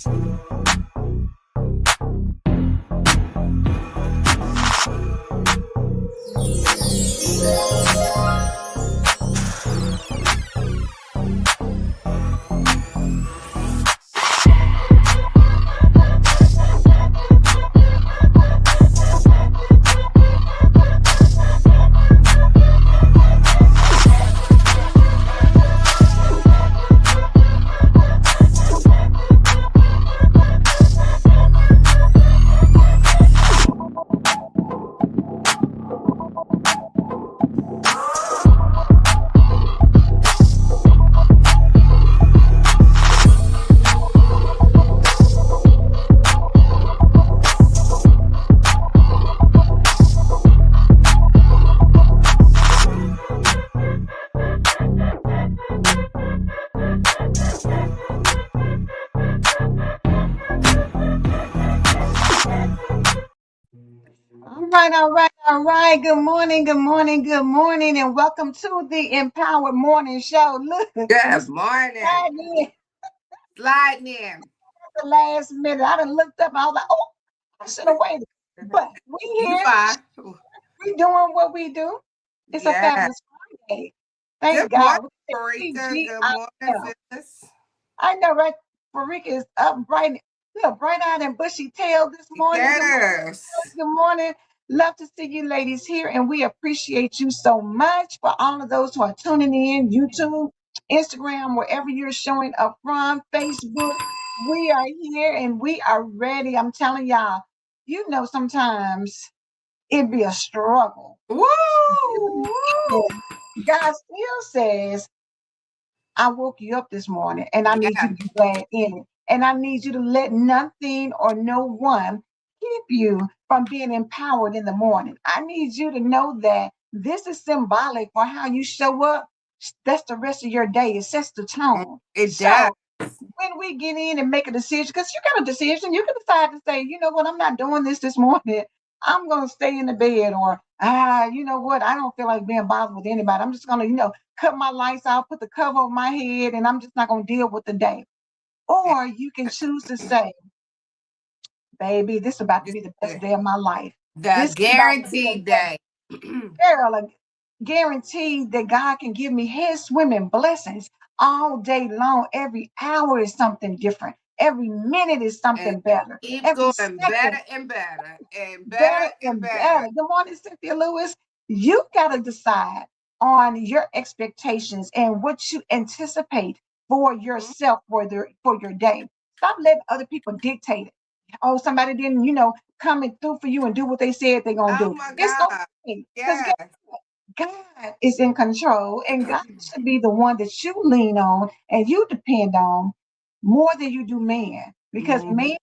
All right, all right, all right. Good morning, good morning, good morning, and welcome to the Empowered Morning Show. Look, you Good morning. slide in at Sliding in. the last minute. I done looked up. I was like, oh, I should have waited. But we You here. fine. We doing what we do. It's a Yeah. fabulous Friday. Thank Good morning, God. Marika. Good morning, TGIF. Phyllis. I know, right? Farika is up bright, look, bright-eyed and bushy-tailed this morning. Good morning. Yes. Good morning. Love to see you ladies here, and we appreciate you so much for all of those who are tuning in, YouTube, Instagram, wherever you're showing up from, Facebook. We are here and we are ready. I'm telling y'all, sometimes it'd be a struggle. Woo! God still says, I woke you up this morning and I need you Yeah. to be glad in it. And I need you to let nothing or no one keep you from being empowered in the morning. I need you to know that this is symbolic for how you show up. That's the rest of your day. It sets the tone. It does. So when we get in and make a decision, because you got a decision, you can decide to say, you know what, I'm not doing this morning. I'm going to stay in the bed, or you know what, I don't feel like being bothered with anybody. I'm just going to, cut my lights out, put the cover over my head, and I'm just not going to deal with the day. Or you can choose to say, baby, this is about to This be the best is day of my life. the This is about to be a guaranteed day, day. girl, like, guaranteed that God can give me his swimming blessings all day long. Every hour is something different. Every minute is And something better. keep Every going better second and better and better better and and better. better. Good morning, Cynthia Lewis. You got to decide on your expectations and what you anticipate for Mhm. yourself for your day. Stop letting other people dictate it. Oh, somebody didn't, coming through for you and do what they said they're gonna Oh do. my It's God. okay because Yes. God is in control, and God should be the one that you lean on and you depend on more than you do man. Because Mhm. man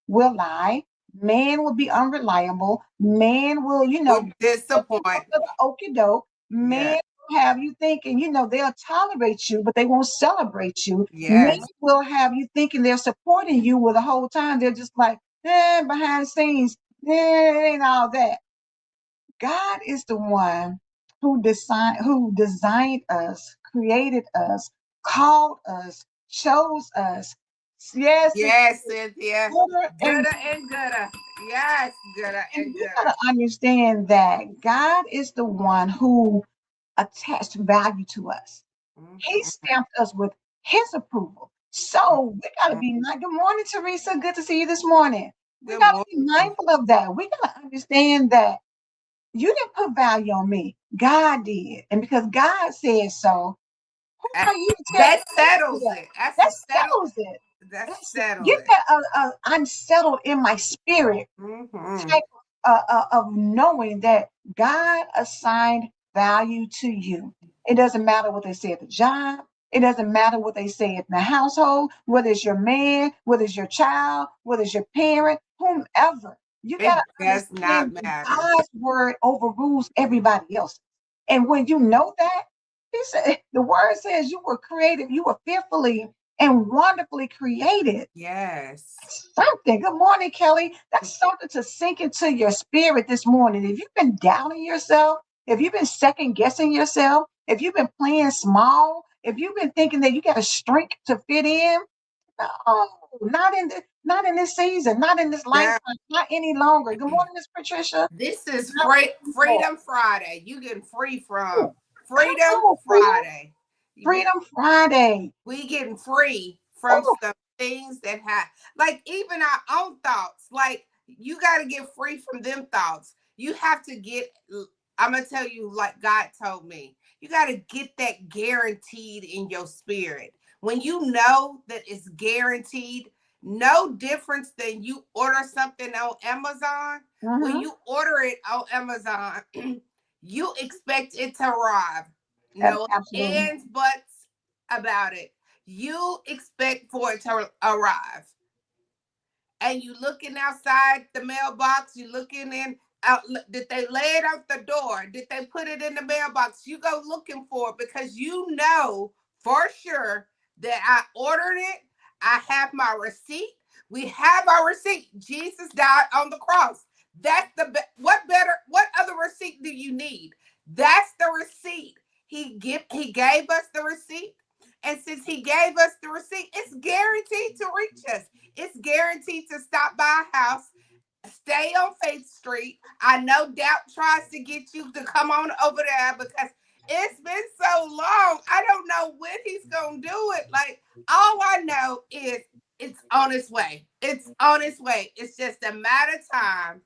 will lie, man will be unreliable, man will, Would put you disappoint. under the okie doke, Yeah. man will have you thinking, they'll tolerate you, but they won't celebrate you. Men Yes. will have you thinking they're supporting you, with the whole time they're just like, behind the scenes, it ain't all that. God is the one who designed us, created us, called us, chose us. Yes, it's Yes, Cynthia. gooder and Gooder and gooder. Yes, gooder and you gooder. gotta understand that God is the one who attached value to us. He Mhm. stamped us with his approval. So we gotta be nice. Good morning, Teresa. Good to see you this morning. We Good gotta be morning. mindful of that. We gotta understand that you didn't put value on me. God did. And because God said so, who Uh, are you to tell That anybody settles else? it. That's That a settle. settles it. That That's settle get it. that unsettled in my spirit Mm-hmm. type of knowing that God assigned value to you. It doesn't matter what they say at the job. It doesn't matter what they say in the household, whether it's your man, whether it's your child, whether it's your parent, whomever. You got It to does not understand that matter. God's word overrules everybody else. And when you know that, he said, the word says you were created, you were fearfully and wonderfully created. Yes. Something. Good morning, Kelly. That's something to sink into your spirit this morning. If you've been doubting yourself, if you've been second guessing yourself, if you've been playing small, if you've been thinking that you got to shrink to fit in, no, not in the. Not in this season, not in this Girl, lifetime, not any longer. Good morning, Miss Patricia. this is Not anymore. Freedom Friday. You getting free from Ooh, come Freedom on, freedom, Friday. freedom Friday. We getting free from Oh, some things that have, like, even our own thoughts. Like, you got to get free from them thoughts. You have to get, I'm gonna tell you, like God told me, you got to get that guaranteed in your spirit. When you know that it's guaranteed, no difference than you order something on Amazon. When mm-hmm. you order it on Amazon, you expect it to arrive. No Absolutely. ands, buts about it. You expect for it to arrive. And you looking outside the mailbox, you looking in out, did they lay it out the door? Did they put it in the mailbox? You go looking for it because you know for sure that I ordered it. I have my receipt. We have our receipt. Jesus died on the cross. That's what other receipt do you need? That's the receipt. He gave us the receipt. And since he gave us the receipt, it's guaranteed to reach us. It's guaranteed to stop by a house. Stay on Faith Street. I know doubt tries to get you to come on over there because it's been so long. I don't know when he's gonna do it. Like, all I know is it's on its way. It's on its way. It's just a matter of time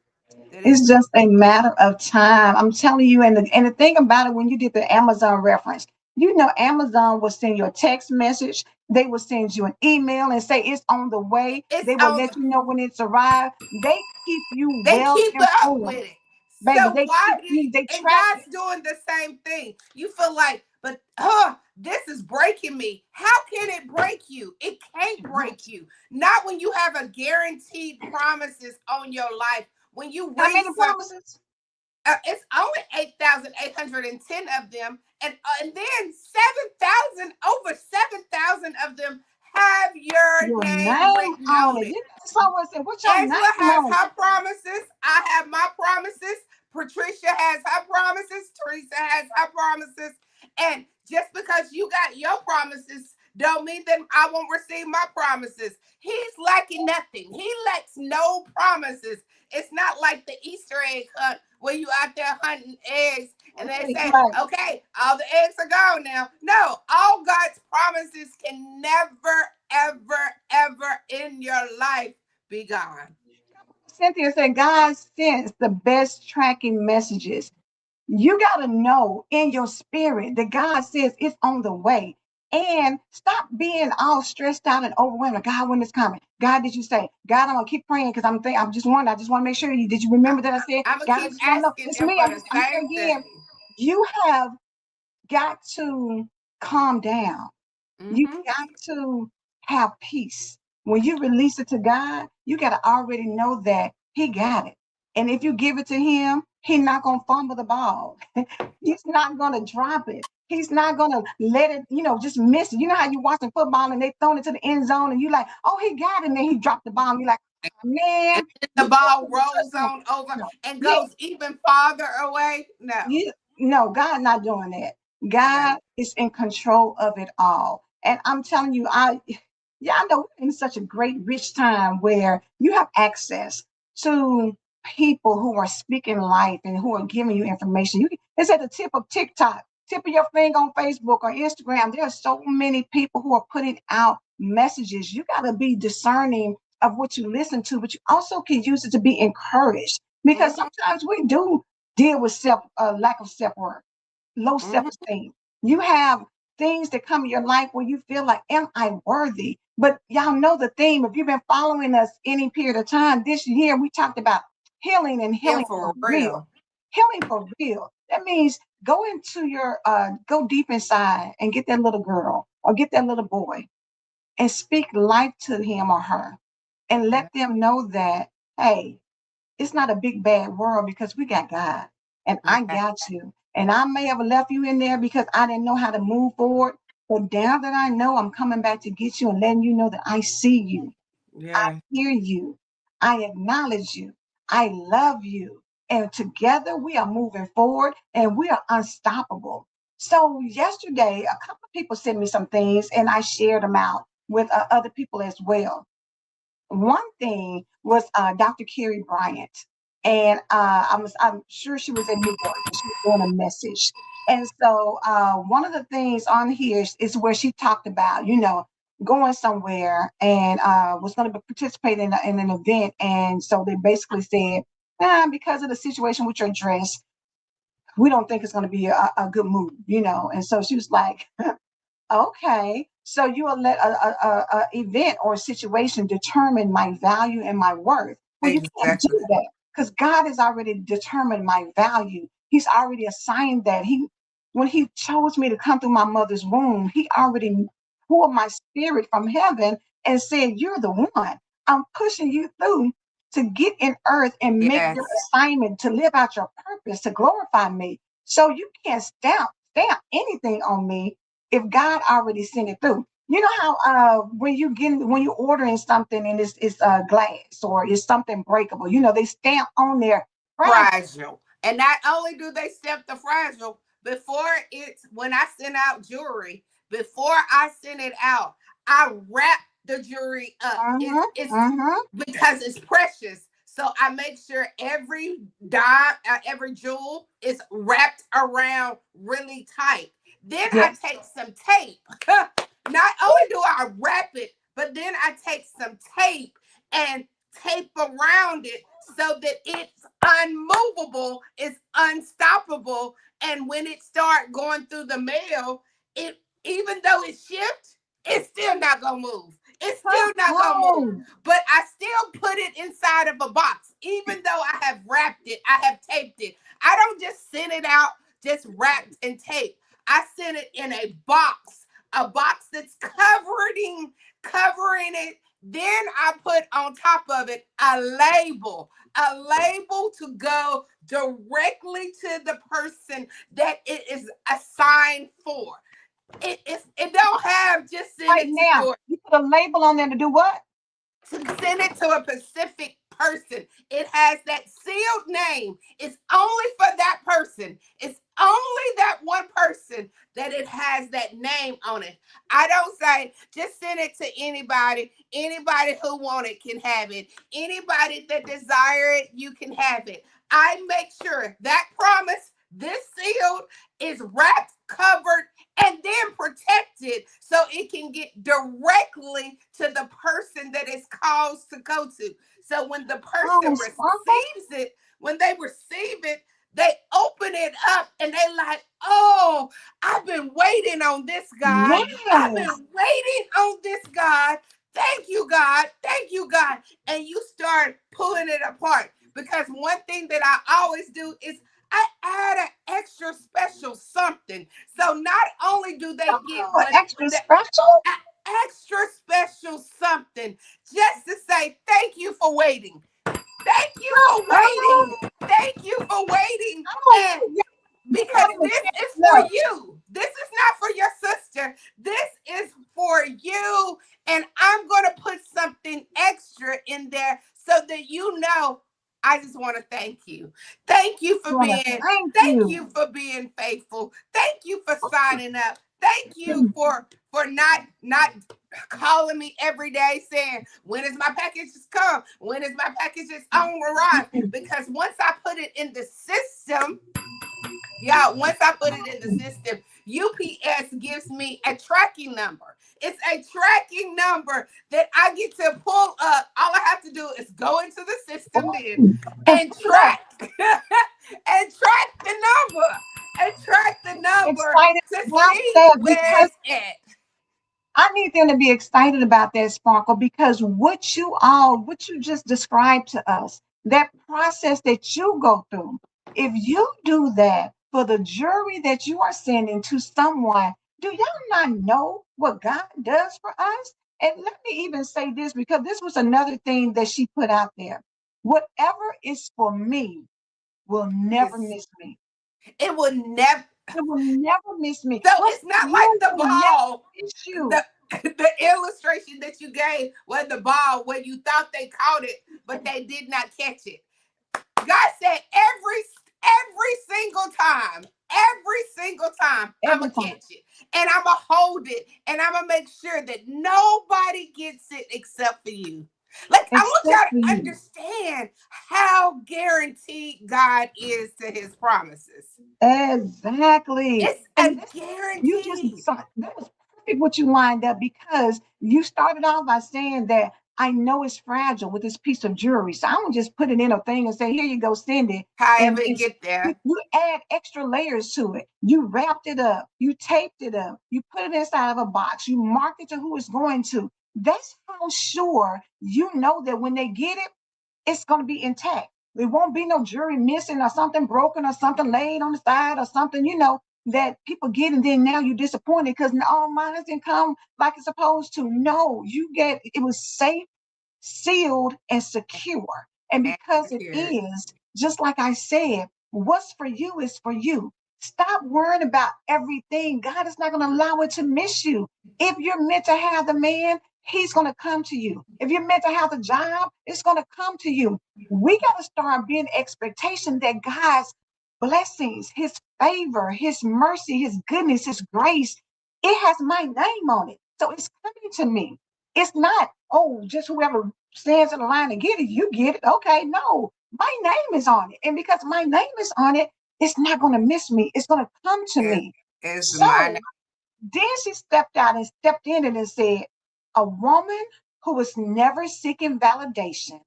that it's. It's just a matter of time. I'm telling you, and the thing about it, when you did the Amazon reference, you know, Amazon will send you a text message. They will send you an email and say it's on the way. It's They will on. let you know when it's arrived. They keep you They well keep up informed, with it. baby. So They why keep do you, you. They and track it. God's doing the same thing. You feel like, but this is breaking me. How can it break you? It can't break you. Not when you have a guaranteed promises on your life. When you How read many some, promises? it's only 8,810 of them, and then 7,000, over 7,000 of them have your Your name name written on on it. it. You know, someone said, "What's your name Angela has on her promises. I have my promises. Patricia has her promises. Teresa has her promises. And just because you got your promises don't mean that I won't receive my promises. He's lacking nothing. He lacks no promises. It's not like the Easter egg hunt where you out there hunting eggs and they it?" say, Right. okay, all the eggs are gone now. No, all God's promises can never, ever, ever in your life be gone. Cynthia said, God sends the best tracking messages. You got to know in your spirit that God says it's on the way. And stop being all stressed out and overwhelmed. God, when it's coming? God, did you say? God, I'm gonna keep praying because I'm just wondering. I just want to make sure you did you remember that I said, I'm gonna God, I keep just want to know. asking It's him me. for I'm the just I'm here same again. thing. You have got to calm down. You Mm-hmm. got to have peace. When you release it to God, you got to already know that He got it. And if you give it to Him, He's not going to fumble the ball. He's not going to drop it. He's not going to let it, just miss it. You know how you watching football and they thrown it to the end zone and you like, oh, he got it. And then he dropped the ball. And you're like, oh, man, And then the you thought ball it was a rolls touchdown. on over No. and Yeah, goes even farther away. No. no, God not doing that. No. God is in control of it all. And I'm telling you, I know we're in such a great, rich time where you have access to people who are speaking life and who are giving you information. It's at the tip of TikTok, tip of your finger on Facebook or Instagram. There are so many people who are putting out messages. You got to be discerning of what you listen to, but you also can use it to be encouraged because Mm-hmm. sometimes we do deal with lack of self worth, low self Mm-hmm. esteem. You have things that come in your life where you feel like, am I worthy? But y'all know the theme. If you've been following us any period of time this year, we talked about healing and Yeah, healing for for real. real. Healing for real. That means go into go deep inside and get that little girl or get that little boy and speak life to him or her and Yeah. let them know that, hey, it's not a big bad world because we got God and I Yeah. got you. And I may have left you in there because I didn't know how to move forward. But now that I know, I'm coming back to get you and letting you know that I see you. I Yeah. hear you. I acknowledge you. I love you. And together we are moving forward and we are unstoppable. So yesterday, a couple of people sent me some things and I shared them out with other people as well. One thing was Dr. Carrie Bryant, and I'm sure she was in New York and she was doing a message. And so one of the things on here is where she talked about, going somewhere and was going to participate in an event. And so they basically said, because of the situation with your dress, we don't think it's going to be a good move. And so she was like, okay, so you will let a event or a situation determine my value and my worth. Well, you can't do Exactly. that because God has already determined my value. He's already assigned that. When He chose me to come through my mother's womb, He already poured my spirit from heaven and said, "You're the one. I'm pushing you through to get in earth and make your Yes. assignment to live out your purpose to glorify me. So you can't stamp anything on me if God already sent it through." You know how when you ordering something and it's glass or it's something breakable, they stamp on there fragile. Fragile. And not only do they stamp the fragile, when I send out jewelry, before I send it out, I wrap the jewelry up. It's Mm-hmm. because it's precious. So I make sure every dime, every jewel is wrapped around really tight. Then I Yes. take some tape. Not only do I wrap it, but then I take some tape and tape around it so that it's unmovable, it's unstoppable. And when it start going through the mail, it even though it's shipped, it's still not gonna move. It's Come still not gonna move. on. But I still put it inside of a box, even though I have wrapped it, I have taped it. I don't just send it out just wrapped and taped. I send it in a box that's covering it. Then I put on top of it a label to go directly to the person that it is assigned for. It don't have just send Right it to now, your you put a label on there to do what? to send it to a specific person. It has that sealed name. It's only for that person. It's only that one person that it has that name on it. I don't say just send it to anybody. Anybody who want it can have it. Anybody that desire it, you can have it. I make sure that promise, this sealed, is wrapped, covered, and then protected so it can get directly to the person that it's caused to go to. So when the Oh, person Sparkle. receives it, when they receive it, they open it up and they like, oh, I've been waiting on this, God. I've Yes. been waiting on this, God. Thank you, God. Thank you, God. And you start pulling it apart. Because one thing that I always do is I add an extra special something. So not only do they get Oh, what extra the special. extra special something just to say thank you for waiting. Thank you for Oh, waiting. Thank you for waiting. oh, And yeah, you because don't even this catch is for enough. you. This is not for your sister. This is for you. And I'm going to put something extra in there so that you know I just want to thank you. Thank you for Want to thank thank you. you for being faithful. Thank you for signing up. Thank you for not calling me every day saying, when is my package come? When is my package on arrive? Because once I put it in the system, yeah, once I put it in the system, UPS gives me a tracking number. It's a tracking number that I get to pull up. All I have to do is go into the system then Oh, and and pull it up. track and track the number and track the number Excited to about see that where because it's at. I need them to be excited about that, Sparkle, because what you just described to us, that process that you go through, if you do that for the jury that you are sending to someone, do y'all not know what God does for us? And let me even say this because this was another thing that she put out there. Whatever is for me will never Yes. miss me. It will never. It will never miss me. So What's it's for not like you the will never ball, miss you. the the illustration that you gave where the ball, where you thought they caught it, but they did not catch it. God said every single time, I'ma Every time. catch it and I'ma hold it and I'ma make sure that nobody gets it except for you. Like, I want except y'all for to you. understand how guaranteed God is to his promises. Exactly. It's a And this, you just guaranteed. that was perfect what you lined up because you started off by saying that I know it's fragile with this piece of jewelry. So I'm gonna just put it in a thing and say, here you go, send it. And However it get there. you add extra layers to it. You wrapped it up, you taped it up, you put it inside of a box, you marked it to who it's going to. That's how sure you know that when they get it, it's going to be intact. There won't be no jewelry missing or something broken or something laid on the side or something, that people get and then now you're disappointed because all mine didn't come like it's supposed to. No, you get it was safe, sealed, and secure. And And because it secured. is, just like I said, what's for you is for you. Stop worrying about everything. God is not going to allow it to miss you. If you're meant to have the man, he's going to come to you. If you're meant to have the job, it's going to come to you. We got to start being expectation that God's blessings, his favor, his mercy, his goodness, his grace, it has my name on it. So it's coming to me. It's not, oh, just whoever stands in the line and get it, you get it. Okay, no, my name is on it. And because my name is on it, it's not going to miss me. It's going to come to Is me. is mine. So then she stepped out and stepped in it and said, a woman who was never seeking validation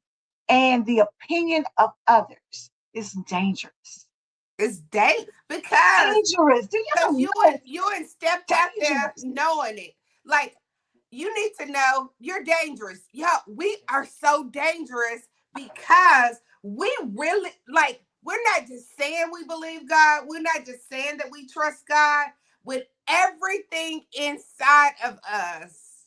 and the opinion of others is dangerous. It's day because Dangerous. Do because y'all know it's you and stepped out there dangerous? knowing it. Like, you need to know you're dangerous. Yo, we are so dangerous because we really, like, we're not just saying we believe God. We're not just saying that we trust God with everything inside of us,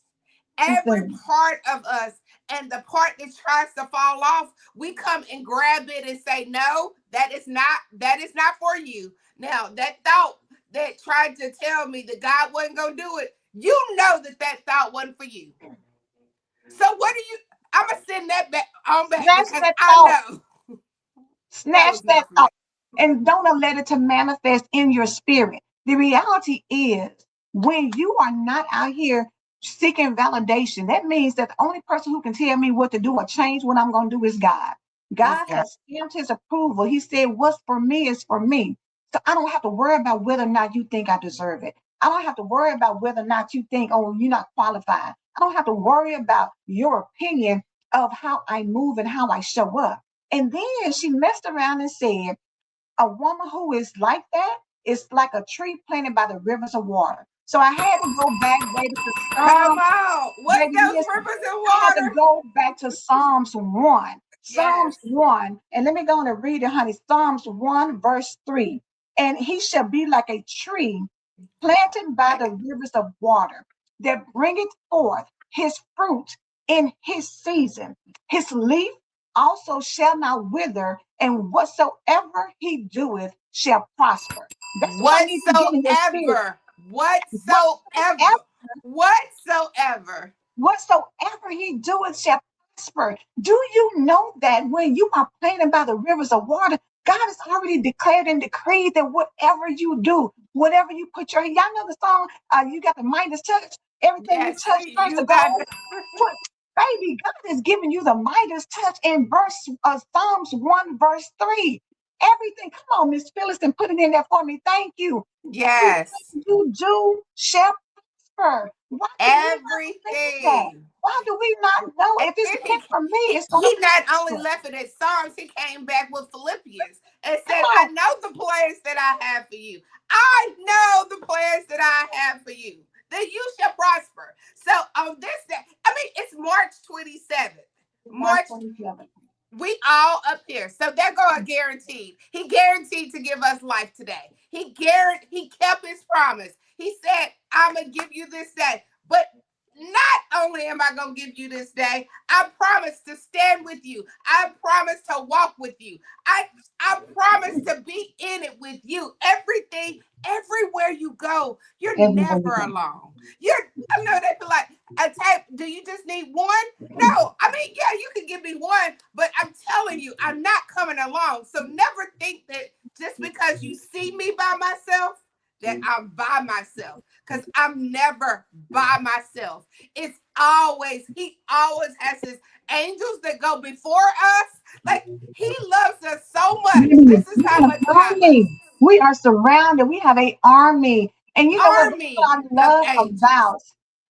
every Listen, part of us. And the part that tries to fall off, we come and grab it and say, no, that is not for you. Now, that thought that tried to tell me that God wasn't going to do it, you know that thought wasn't for you. So what do you, I'm going to send that back on back snatch because that I thought. know that Snatch was that not for me. thought and don't let it to manifest in your spirit. The reality is when you are not out here seeking validation, that means that the only person who can tell me what to do or change what I'm going to do is God. It's God God. has stamped his approval. He said, what's for me is for me. So I don't have to worry about whether or not you think I deserve it. I don't have to worry about whether or not you think, oh, you're not qualified. I don't have to worry about your opinion of how I move and how I show up. And then she messed around and said, a woman who is like that is like a tree planted by the rivers of water. So I had to go back, baby, to Come Psalms. on. What's Baby, those listen, rivers of I had to water? go back to Psalms 1. Yes. Psalms 1. And let me go on and read it, honey. Psalms 1, verse 3. And he shall be like a tree planted by the rivers of water that bringeth forth his fruit in his season. His leaf also shall not wither, and whatsoever he doeth shall prosper. That's what I need to get in your spirit. Whatsoever. Whatsoever. Whatsoever Whatsoever. whatsoever he doeth shall prosper. Do you know that when you are planted by the rivers of water, God has already declared and decreed that whatever you do, whatever you put your, y'all know the song, you got the Midas touch, everything you Yes, touch turns to you got gold. What, baby, God has given you the Midas touch in verse Psalms 1, verse 3. Everything, come on, Miss Phyllis, and put it in there for me. Thank you. yes. Everything you do shall prosper. Why do we not believe that? Everything. Why do we not know And if it's then meant for me, it's going to he not only prosper? left it at Psalms, he came back with Philippians and Come said, I on. know the plans that I have for you. I know the plans that I have for you, that you shall prosper. So on this day, I mean, it's March 27th. It's March March, 27th. we all up here. So there go a guaranteed. He guaranteed to give us life today. He kept his promise. He said, I'm gonna give you this day. But not only am I gonna give you this day, I promise to stand with you. I promise to walk with you. I promise to be in it with you. Everything, everywhere you go, you're Everywhere you never go. alone. You're I know they feel like a tape. Do you just need one? No, I mean, yeah, you can give me one, but I'm telling you, I'm not coming along. So never think that just because you see me by myself, that I'm by myself, because I'm never by myself. It's always, he always has his angels that go before us. Like, he loves us so much. This is We how have much an God loves army. We are surrounded. We have a army. And you know what? That's what army I of love angels.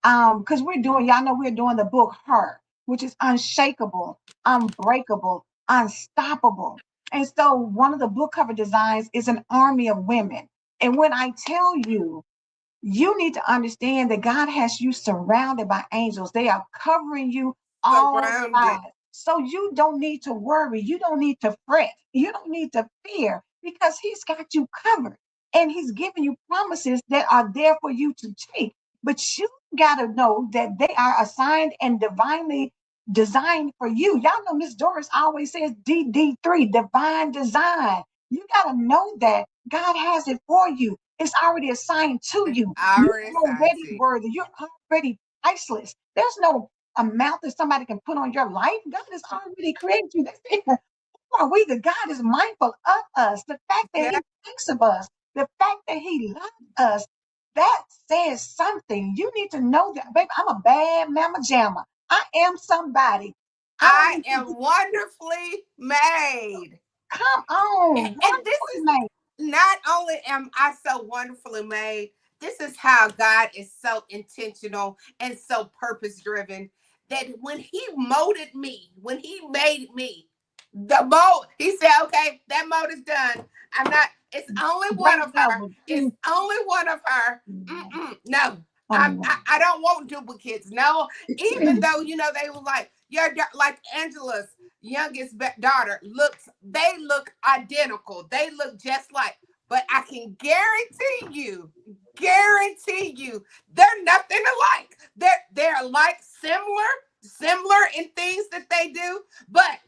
about because y'all know we're doing the book Her, which is unshakable, unbreakable, unstoppable. And so one of the book cover designs is an army of women. And when I tell you, you need to understand that God has you surrounded by angels. They are covering you all Surrounded. sides. So you don't need to worry. You don't need to fret. You don't need to fear because He's got you covered. And He's giving you promises that are there for you to take. But you got to know that they are assigned and divinely designed for you. Y'all know Miss Doris always says DD3, divine design. You got to know that God has it for you. It's already assigned to It's you. You're already assigned already to you. worthy. You're already priceless. There's no amount that somebody can put on your life. God has already created you. That's it. Who are we that God is mindful of us? The fact that Yeah, He thinks of us, the fact that He loves us, that says something. You need to know that, baby. I'm a bad mama jamma. I am somebody. I don't I need to am wonderfully made. come on. And this Wonderful is, name. not only am I so wonderfully made, this is how God is so intentional and so purpose driven, that when He molded me, when He made me, the mold, He said, okay, that mold is done. I'm not, it's only one Great of her. double. It's only one of her. No. I don't want duplicates. No, even though, they were like, like Angela's youngest daughter they look identical. They look just like, but I can guarantee you, they're nothing alike. They're like similar in things that they do, but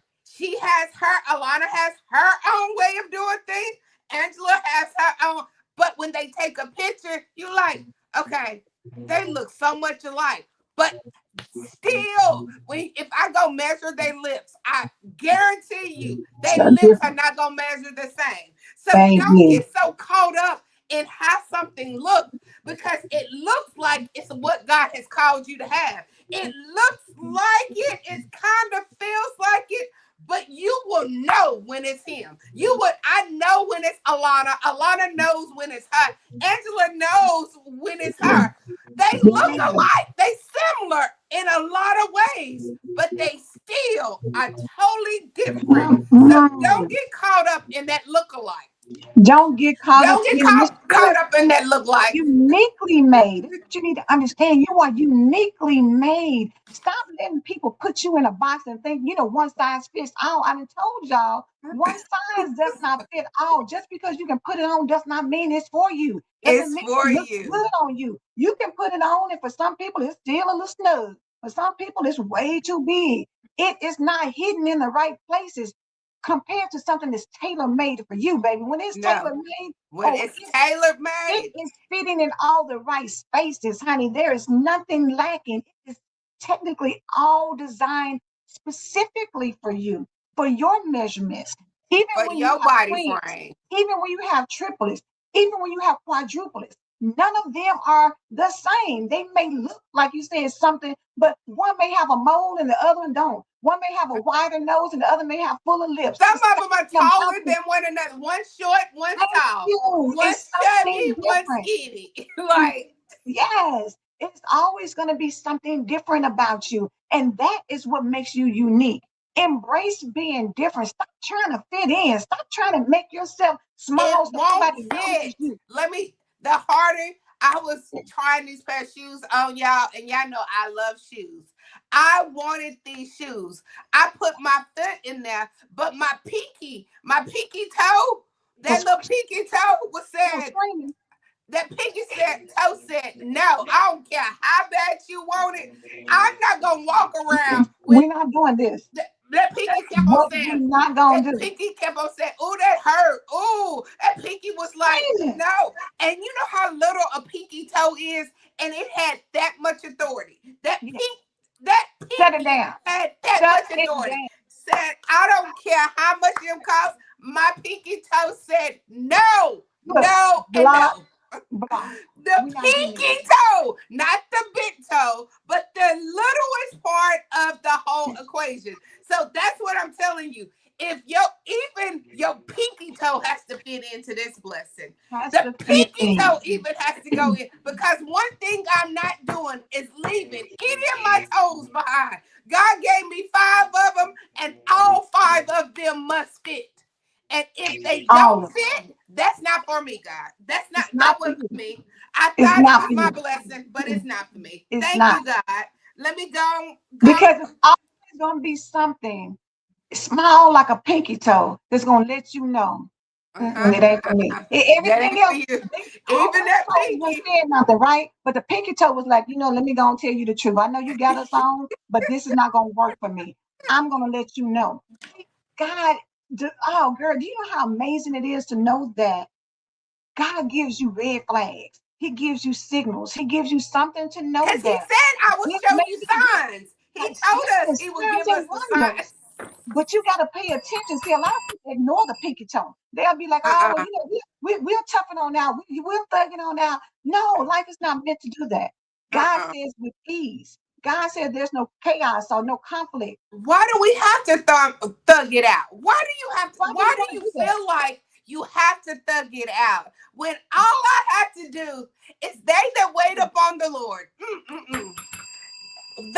Alana has her own way of doing things. Angela has her own. But when they take a picture, you like, okay, they look so much alike. But still, if I go measure their lips, I guarantee you their So lips are different, not gonna measure the same. So don't baby. get so caught up in how something looks, because it looks like it's what God has called you to have. It looks like it. It kind of feels like it. But you will know when it's him. I know when it's Alana. Alana knows when it's her. Angela knows when it's her. They look Yeah. alike. They similar in a lot of ways, but they still are totally different. So don't Mm-mm. get caught up in that look alike. Don't get caught up Don't get in caught up in that look like. uniquely made. That's what you need to understand. You are uniquely made. Stop letting people put you in a box and think, one size fits all. I done told y'all, one size does not fit all. Just because you can put it on does not mean it's for you. Doesn't It's mean for it looks you. good on you. You can put it on, and for some people, it's still a little snug. For some people, it's way too big. It is not hidden in the right places compared to something that's tailor made for you, baby. When it's tailor No. made, When oh, it's tailor it made, is fitting in all the right spaces, honey. There is nothing lacking. It is technically all designed specifically for you, for your measurements. Even for when you your have body twins, frame. even when you have triplets, even when you have quadruplets, none of them are the same. They may look like you said something, but one may have a mole and the other one don't. One may have a wider nose and the other may have fuller lips. Some It's of them are about taller than one another. One short, one's thank tall. you. One's It's chubby, something one's different. skinny. Like, Yes, it's always going to be something different about you. And that is what makes you unique. Embrace being different. Stop trying to fit in. Stop trying to make yourself it small so won't everybody fit. notices you. The harder I was trying these pair of shoes on, y'all, and y'all know I love shoes. I wanted these shoes. I put my foot in there, but my pinky toe, that Was little pinky toe was was saying, screaming. that pinky toe said, no, I don't care how bad you want it. I'm not gonna walk around with We're not doing this. that pinky kept on What we saying, not gonna that do. pinky kept on saying, "Oh, that hurt. Oh, that pinky was like, Screaming. no." And you know how little a pinky toe is, and it had that much authority. Yeah. That Shut it pinky down. had that Shut much it authority. down. Said, "I don't care how much them cost." My pinky toe said, "No, Look, no, and block, no." Block. The We're not doing pinky that. toe, not the big toe, but the littlest part of the whole equation. So that's what I'm telling you. If even your pinky toe has to fit into this blessing, Has the to fit pinky toe in. even has to go in, because one thing I'm not doing is leaving any of my toes behind. God gave me 5 of them, and all 5 of them must fit. And if they All don't of it. fit, that's not for me, God. That's not It's that not for wasn't you. for me. I It's thought it not was for my you. blessing, but it's not for me. It's Thank not. you, God. Let me go. Because it's always going to be something small like a pinky toe that's going to let you know. Uh-huh. It ain't for me. That Everything ain't for else, you. all the Even that other toes weren't pinky. saying nothing, right? But the pinky toe was like, let me go and tell you the truth. I know you got us on, but this is not going to work for me. I'm going to let you know. See, God, oh, girl, do you know how amazing it is to know that God gives you red flags? He gives you signals. He gives you something to know Because he that said I will this show may you be this. signs. He told us Yes, he would signs give us and the signs. wonders. But you got to pay attention. See, a lot of people ignore the pinky toe. They'll be like, oh, well, Uh-uh. we're toughing on out. We're thugging on out. No, life is not meant to do that. God Uh-uh. says with ease. God said there's no chaos or no conflict. Why do we have to thug it out? Why do you have to? Why do Why you want do to you do that? feel like you have to thug it out when all I have to do is they that wait upon the Lord? They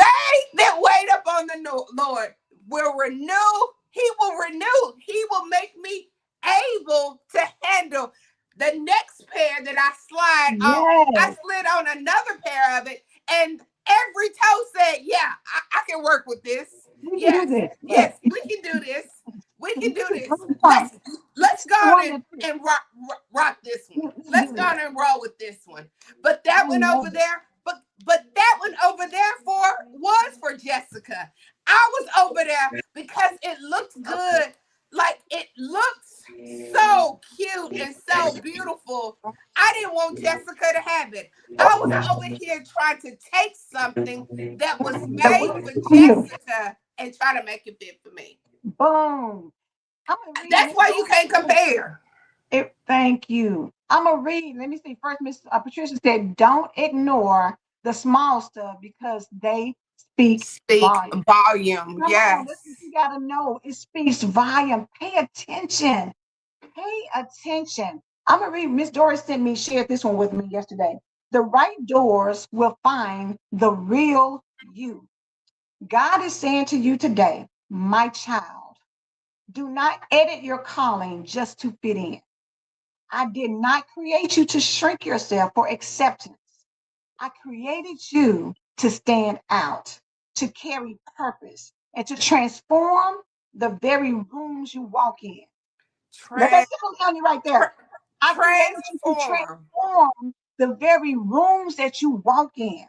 that wait upon the Lord will renew. He will renew. He will make me able to handle the next pair that I slide on. I Yes, slid on another pair of it, and every toe said, "Yeah, I can work with this. we can do Yes, this. Yes. yes, we can do this. We can do this. Bring some. Let's This is go the on one that and rock this one. let's Let's do go on that. and roll with this one." But that I one love over it. there, but that one over there was for Jessica. I was over there because it looked good. Like it looks so cute and so beautiful. I didn't want Jessica to have it. I was over here trying to take something that was That made works for for you. Jessica and try to make it fit for me. Boom. I'm gonna read That's Miss why you can't Doris. compare. Thank you. I'm gonna read. Let me see. First, Miss Patricia said, "Don't ignore the small stuff because they speak Speak volume." volume. Come on, Yes. that's what you gotta know. It speaks volume. Pay attention. Pay attention. I'm gonna read. Miss Doris sent me, shared this one with me yesterday. The right doors will find the real you. God is saying to you today, my child, do not edit your calling just to fit in. I did not create you to shrink yourself for acceptance. I created you to stand out, to carry purpose, and to transform the very rooms you walk in. Let that Trans- sit on you right there. I created you to transform. transform the very rooms that you walk in.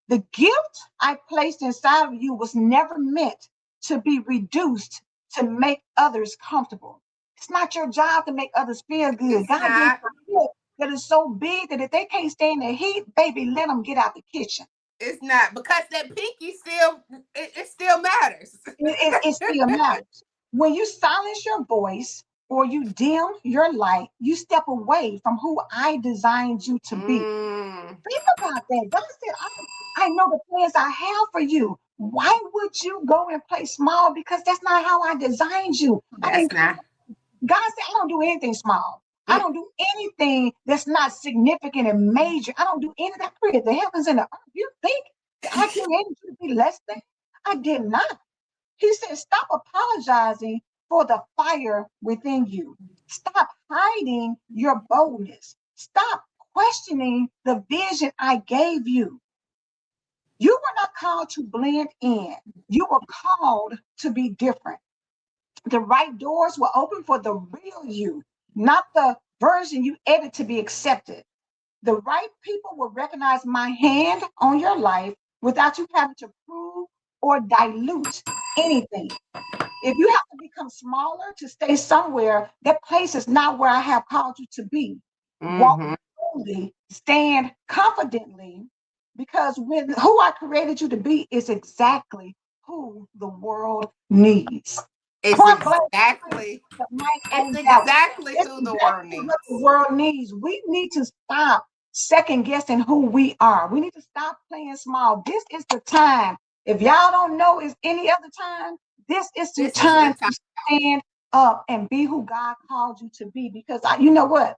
The gift I placed inside of you was never meant to be reduced to make others comfortable. It's not your job to make others feel good. It's God gave not. you a gift that is so big that if they can't stand the heat, baby, let them get out the kitchen. It's not because that pinky still it still matters. It still matters. When you silence your voice or you dim your light, you step away from who I designed you to be. Mm, Think about that. God said, I know the plans I have for you. Why would you go and play small? Because that's not how I designed you. I that's didn't. not. God said, I don't do anything small. I Mm, don't do anything that's not significant and major. I don't do any of that. I created the heavens and the earth. You think that I created you to be less than? I did not. He said, stop apologizing for the fire within you. Stop hiding your boldness. Stop questioning the vision I gave you. You were not called to blend in. You were called to be different. The right doors were open for the real you, not the version you edit to be accepted. The right people will recognize my hand on your life without you having to prove or dilute anything. If you have to become smaller to stay somewhere, that place is not where I have called you to be. Walk hmm boldly, stand confidently, because when who I created you to be is exactly who the world needs. It's Point blank, exactly, the mic it's on that one. exactly It's who the world exactly what the needs. world needs. We need to stop second guessing who we are. We need to stop playing small. This is the time. If y'all don't know it's any other time, this is the This is the time time. to stand up and be who God called you to be. Because you know what?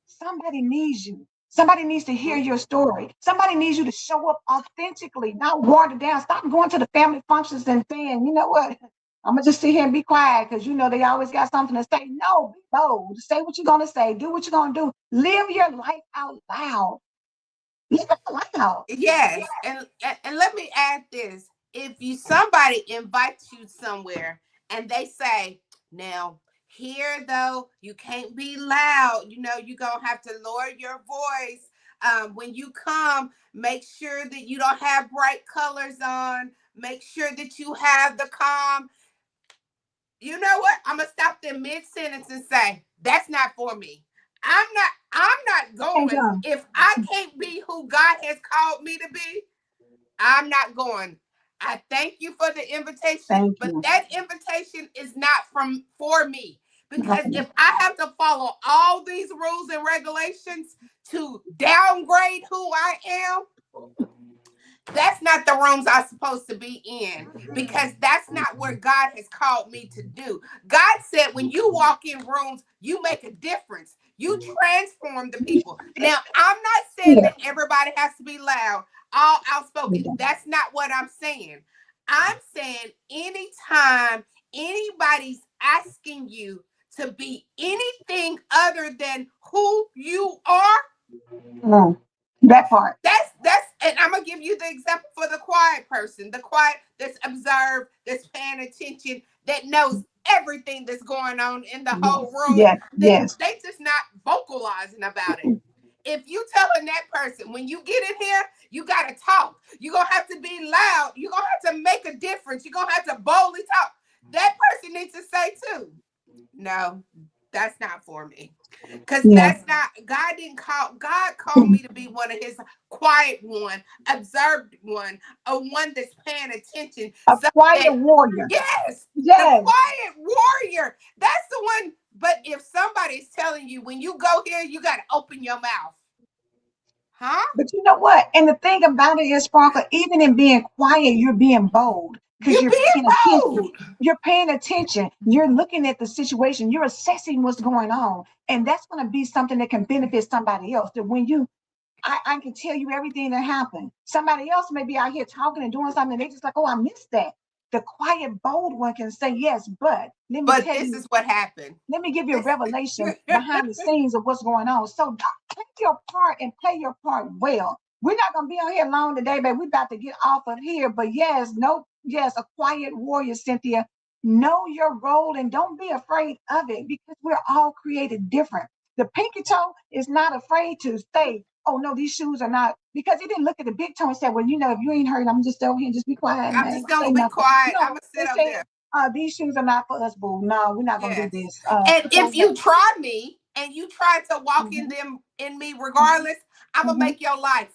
Somebody needs you. Somebody needs to hear Mhm. your story. Somebody needs you to show up authentically, not watered down. Stop going to the family functions and saying, you know what? I'm gonna just sit here and be quiet because you know they always got something to say. No, be bold. Say what you're gonna say. Do what you're gonna do. Live your life out loud. Live it out loud. Yes, and let me add this: if you somebody invites you somewhere and they say, "Now here though, you can't be loud. You know, you're gonna have to lower your voice. When you come, make sure that you don't have bright colors on. Make sure that you have the calm." You know what? I'm gonna stop them mid sentence and say, "That's not for me. I'm not Thank going. you. If I can't be who God has called me to be, I'm not going." I thank you for the invitation, Thank but you. that invitation is not from for me. Because Okay. if I have to follow all these rules and regulations to downgrade who I am, that's not the rooms I'm supposed to be in, because that's not what God has called me to do. God said when you walk in rooms, you make a difference. You transform the people. Now, I'm not saying Yeah. that everybody has to be loud, all outspoken. That's not what I'm saying. I'm saying anytime anybody's asking you to be anything other than who you are, Mm. That part. that's and I'm gonna give you the example for the quiet person, the quiet that's observed, that's paying attention, that knows everything that's going on in the whole Yes. room. Yes. That Yes. they just not vocalizing about it. If you telling that person when you get in here, you gotta talk. You're gonna have to be loud. You're gonna have to make a difference. You're gonna have to boldly talk. That person needs to say too, "No, that's not for me." Because Yeah. that's not, God didn't call, God called me to be one of his quiet one, observed one, a one that's paying attention. A So quiet that, warrior. yes, the Yes. quiet warrior. That's the one. But if somebody's telling you when you go here, you got to open your mouth. Huh? But you know what? And the thing about it is, Sparkle, even in being quiet, you're being bold because You you're being paying attention. bold. You're paying attention. You're looking at the situation. You're assessing what's going on. And that's going to be something that can benefit somebody else. That when you I can tell you everything that happened. Somebody else may be out here talking and doing something, and they just like, oh, I missed that. The quiet, bold one can say, yes, but let me But tell this you, is what happened. let me give you a This revelation behind the scenes of what's going on. So play your part and play your part well. We're not gonna be on here long today, but we're about to get off of here. But yes, no, yes, a quiet warrior, Cynthia. Know your role and don't be afraid of it because we're all created different. The pinky toe is not afraid to say, oh no, these shoes are not, because he didn't look at the big toe and say, well, you know, if you ain't heard, I'm just over here and just be quiet and I'm I ain't just gonna gonna say be nothing. quiet. I'm No, gonna they sit over said, there. these shoes are not for us, boo. No, we're not gonna do Yes. this. And So if yeah. you try me and you try to walk in Mhm, them in me mhm, regardless, I'm gonna mhm. make your life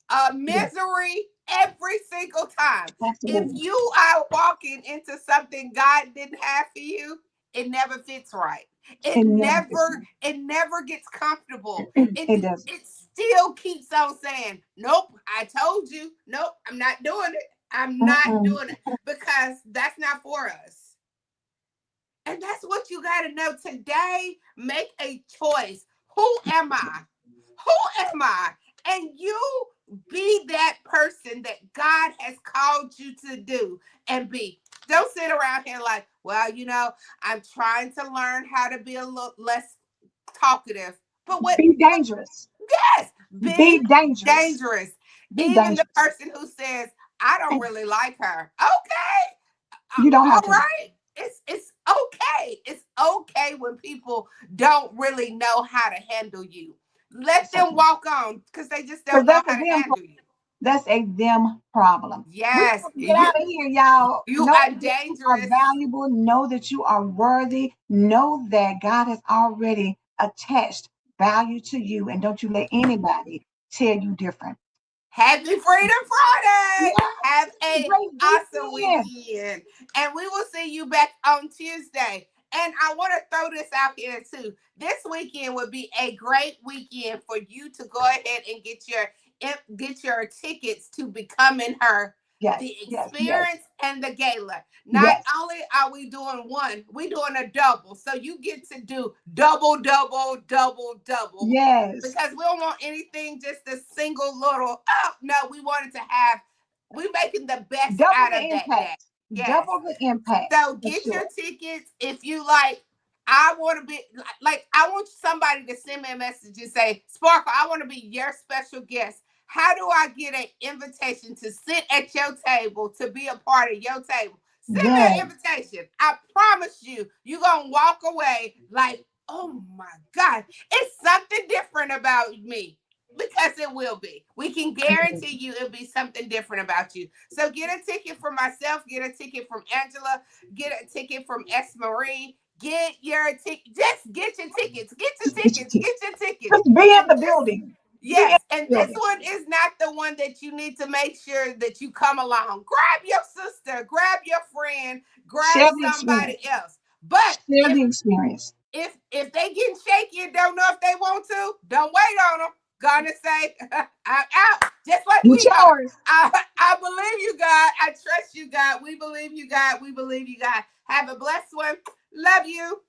a Yes, misery every single time. If absolutely. you are walking into something God didn't have for you, it never fits right. It never gets It never gets comfortable. done. It doesn't. It still keeps on saying, "Nope, I told you. Nope, I'm not doing it. I'm not Mm-mm. doing it," because that's not for us. And that's what you got to know today. Make a choice. Who am I? Who am I? And you be that person that God has called you to do and be. Don't sit around here like, well, I'm trying to learn how to be a little less talkative. But what? Be But dangerous. yes, be Be dangerous. dangerous. Be Even the dangerous. person who says, "I don't really like her." Okay, You don't have all to. right. It's okay. It's okay when people don't really know how to handle you. Let It's them okay. walk on because they just Because don't know that's a how to them. handle you. That's a them problem. We're Yes, going to get out of here, y'all. you Know are that you are dangerous. valuable. Know that you are worthy. Know that God has already attached value to you. And don't you let anybody tell you different. Happy Freedom Friday. Yeah, Have a great awesome weekend. weekend. And we will see you back on Tuesday. And I want to throw this out here too. This weekend would be a great weekend for you to go ahead and get your tickets to Becoming Her, Yes, the yes, yes, experience and the gala. Not yes, only are we doing one, we doing a double. So you get to do double, double, double, double, yes. because we don't want anything just a single little. Oh no, we wanted to have. We making the best Double out the of that day. impact. Yes. Double the impact So for get your sure. tickets if you like. I want to be like I want somebody to send me a message and say, Sparkle, I want to be your special guest. How do I get an invitation to sit at your table to be a part of your table? Send me Yes, an invitation. I promise you, you're gonna walk away like, oh my God, it's something different about me. Because it will be. We can yes. guarantee you it'll be something different about you. So get a ticket for myself, get a ticket from Angela, get a ticket from S. Marie. Get your ticket. Just get your tickets. Get your Just get your tickets. ticket. Get your tickets. Just be in And the this, building. Be in yes, the and this building. one is not the one that you need to make sure that you come along. Grab your sister, grab your friend, grab Share the somebody experience. else. But Share the experience. if they getting shaky and don't know if they want to, don't wait on them. Gonna say, I'm out, just like Get we are. yours. I believe you, God. I trust you, God. We believe you, God. We believe you, God. Have a blessed one. Love you.